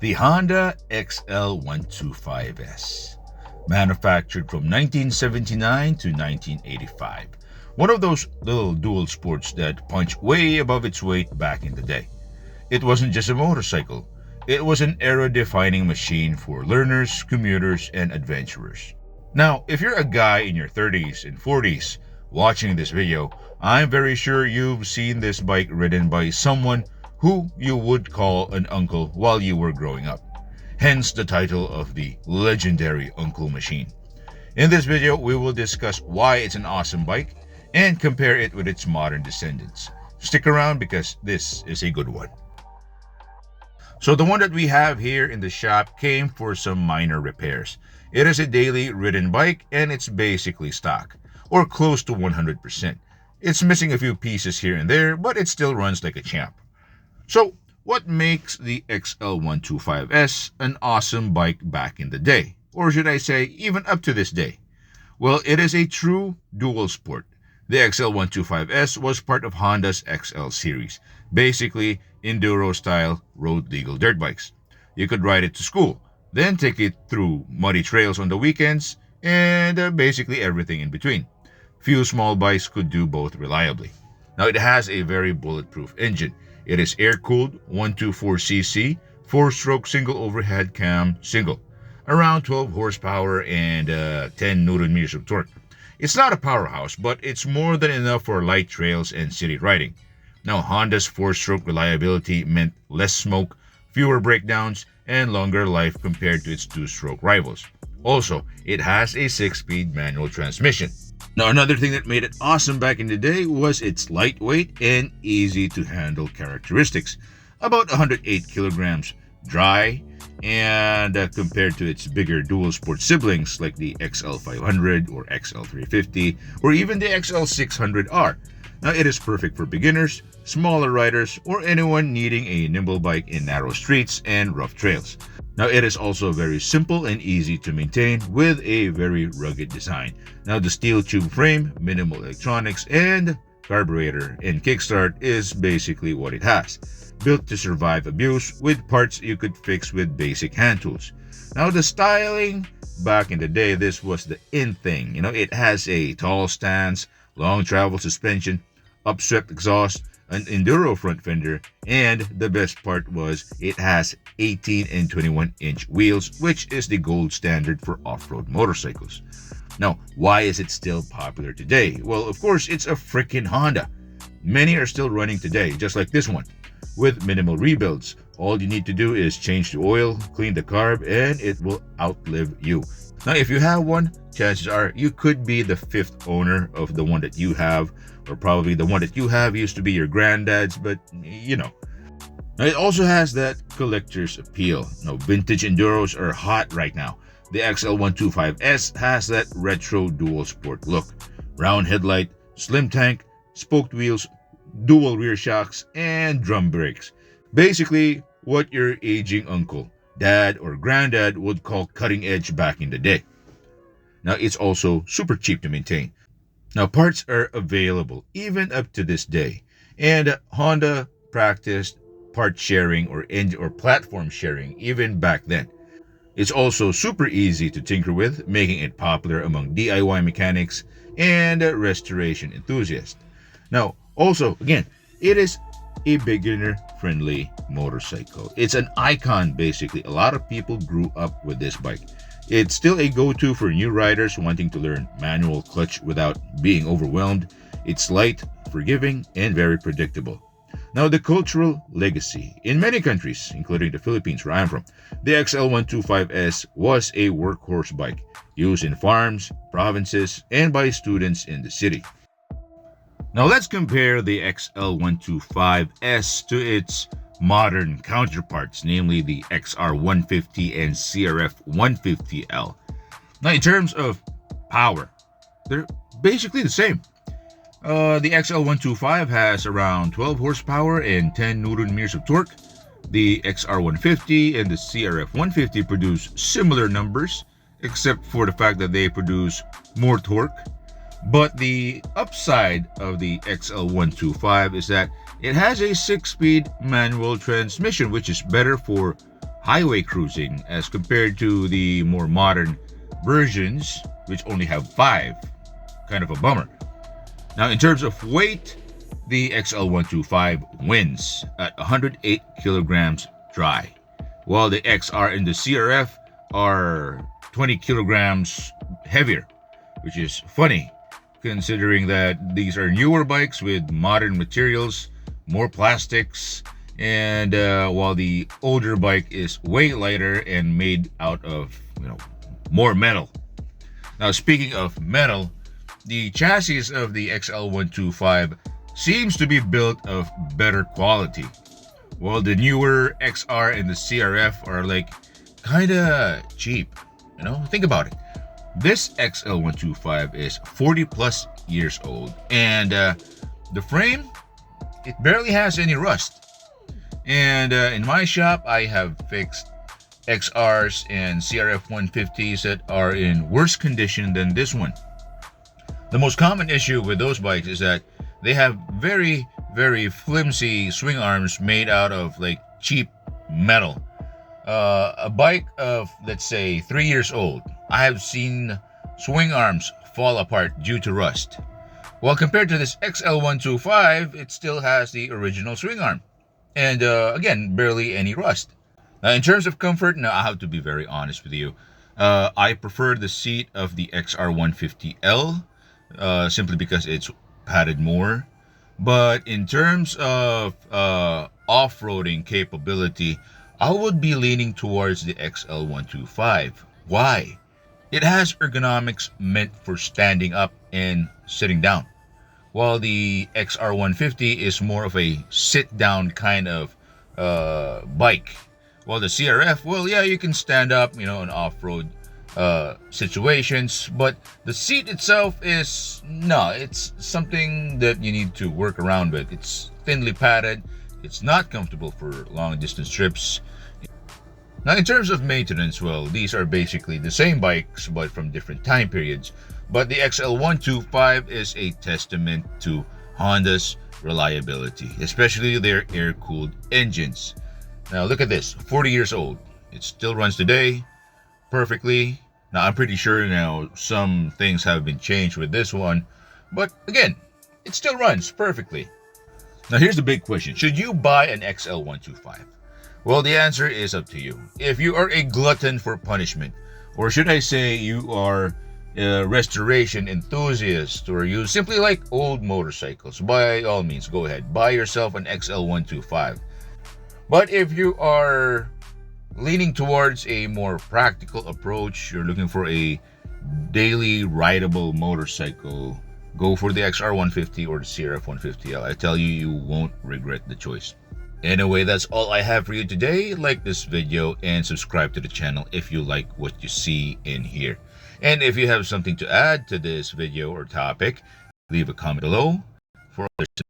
The Honda XL125S, manufactured from 1979 to 1985. One of those little dual sports that punched way above its weight back in the day. It wasn't just a motorcycle, it was an era-defining machine for learners, commuters, and adventurers. Now, if you're a guy in your 30s and 40s watching this video, I'm very sure you've seen this bike ridden by someone who you would call an uncle while you were growing up. Hence the title of the legendary Uncle Machine. In this video, we will discuss why it's an awesome bike and compare it with its modern descendants. Stick around because this is a good one. So the one that we have here in the shop came for some minor repairs. It is a daily ridden bike and it's basically stock, or close to 100%. It's missing a few pieces here and there, but it still runs like a champ. So, what makes the XL125S an awesome bike back in the day? Or should I say, even up to this day? Well, it is a true dual sport. The XL125S was part of Honda's XL series, basically enduro-style road-legal dirt bikes. You could ride it to school, then take it through muddy trails on the weekends, and basically everything in between. Few small bikes could do both reliably. Now, it has a very bulletproof engine. It is air-cooled 124cc, 4-stroke single overhead cam single, around 12 horsepower and 10 Newton meters of torque. It's not a powerhouse, but it's more than enough for light trails and city riding. Now, Honda's 4-stroke reliability meant less smoke, fewer breakdowns, and longer life compared to its 2-stroke rivals. Also, it has a 6-speed manual transmission. Now, another thing that made it awesome back in the day was its lightweight and easy to handle characteristics. About 108 kilograms, dry, and compared to its bigger dual sport siblings like the XL500 or XL350 or even the XL600R. Now, it is perfect for beginners, smaller riders, or anyone needing a nimble bike in narrow streets and rough trails. Now, it is also very simple and easy to maintain with a very rugged design. Now, the steel tube frame, minimal electronics, and carburetor and kickstart is basically what it has. Built to survive abuse with parts you could fix with basic hand tools. Now, the styling, back in the day, this was the in thing. It has a tall stance, long travel suspension, upswept exhaust, an enduro front fender, and the best part was it has 18 and 21-inch wheels, which is the gold standard for off-road motorcycles. Now, why is it still popular today? Well, of course, it's a freaking Honda. Many are still running today, just like this one. With minimal rebuilds, all you need to do is change the oil, clean the carb, and it will outlive you. Now, if you have one, chances are you could be the 5th owner of the one that you have, or probably the one that you have used to be your granddad's, but Now, it also has that collector's appeal. Now, vintage enduros are hot right now. The XL125S has that retro dual sport look. Round headlight, slim tank, spoked wheels, dual rear shocks, and drum brakes. Basically, what your aging uncle, dad, or granddad would call cutting edge back in the day. Now, it's also super cheap to maintain. Now, parts are available even up to this day, and Honda practiced part sharing or platform sharing even back then. It's also super easy to tinker with, making it popular among DIY mechanics and restoration enthusiasts. Now, also, again, it is a beginner-friendly motorcycle. It's an icon, basically. A lot of people grew up with this bike. It's still a go-to for new riders wanting to learn manual clutch without being overwhelmed. It's light, forgiving, and very predictable. Now, the cultural legacy. In many countries, including the Philippines where I'm from, the XL125S was a workhorse bike used in farms, provinces, and by students in the city. Now, let's compare the XL125S to its modern counterparts, namely the XR150 and CRF150L. Now, in terms of power, they're basically the same. The XL125 has around 12 horsepower and 10 Newton meters of torque. The XR150 and the CRF150 produce similar numbers, except for the fact that they produce more torque. But the upside of the XL125 is that it has a 6-speed manual transmission, which is better for highway cruising as compared to the more modern versions, which only have 5. Kind of a bummer. Now, in terms of weight, the XL125 wins at 108 kilograms dry, while the XR and the CRF are 20 kilograms heavier, which is funny considering that these are newer bikes with modern materials, more plastics, and while the older bike is way lighter and made out of more metal. Now, speaking of metal, the chassis of the XL125 seems to be built of better quality, while the newer XR and the CRF are like kinda cheap. Think about it. This XL125 is 40 plus years old, and the frame, it barely has any rust. And in my shop, I have fixed XRs and CRF150s that are in worse condition than this one. The most common issue with those bikes is that they have very, very flimsy swing arms made out of like cheap metal. A bike of, let's say, 3 years old, I have seen swing arms fall apart due to rust. While compared to this XL125, it still has the original swing arm. And again, barely any rust. Now, in terms of comfort, now I have to be very honest with you. I prefer the seat of the XR150L simply because it's padded more. But in terms of off-roading capability, I would be leaning towards the XL125. Why? It has ergonomics meant for standing up and sitting down, while the XR150 is more of a sit-down kind of bike. While the CRF, well, yeah, you can stand up, in off-road situations, but the seat itself is, no, it's something that you need to work around with. It's thinly padded. It's not comfortable for long-distance trips. Now, in terms of maintenance, well, these are basically the same bikes, but from different time periods. But the XL125 is a testament to Honda's reliability, especially their air-cooled engines. Now, look at this, 40 years old. It still runs today perfectly. Now, I'm pretty sure now some things have been changed with this one, but again, it still runs perfectly. Now, here's the big question. Should you buy an XL125? Well, the answer is up to you. If you are a glutton for punishment, or should I say you are a restoration enthusiast, or you simply like old motorcycles, by all means, go ahead. Buy yourself an XL125. But if you are leaning towards a more practical approach, you're looking for a daily rideable motorcycle, go for the XR150 or the CRF150L. I tell you, you won't regret the choice. Anyway, that's all I have for you today. Like this video and subscribe to the channel if you like what you see in here. And if you have something to add to this video or topic, leave a comment below for others to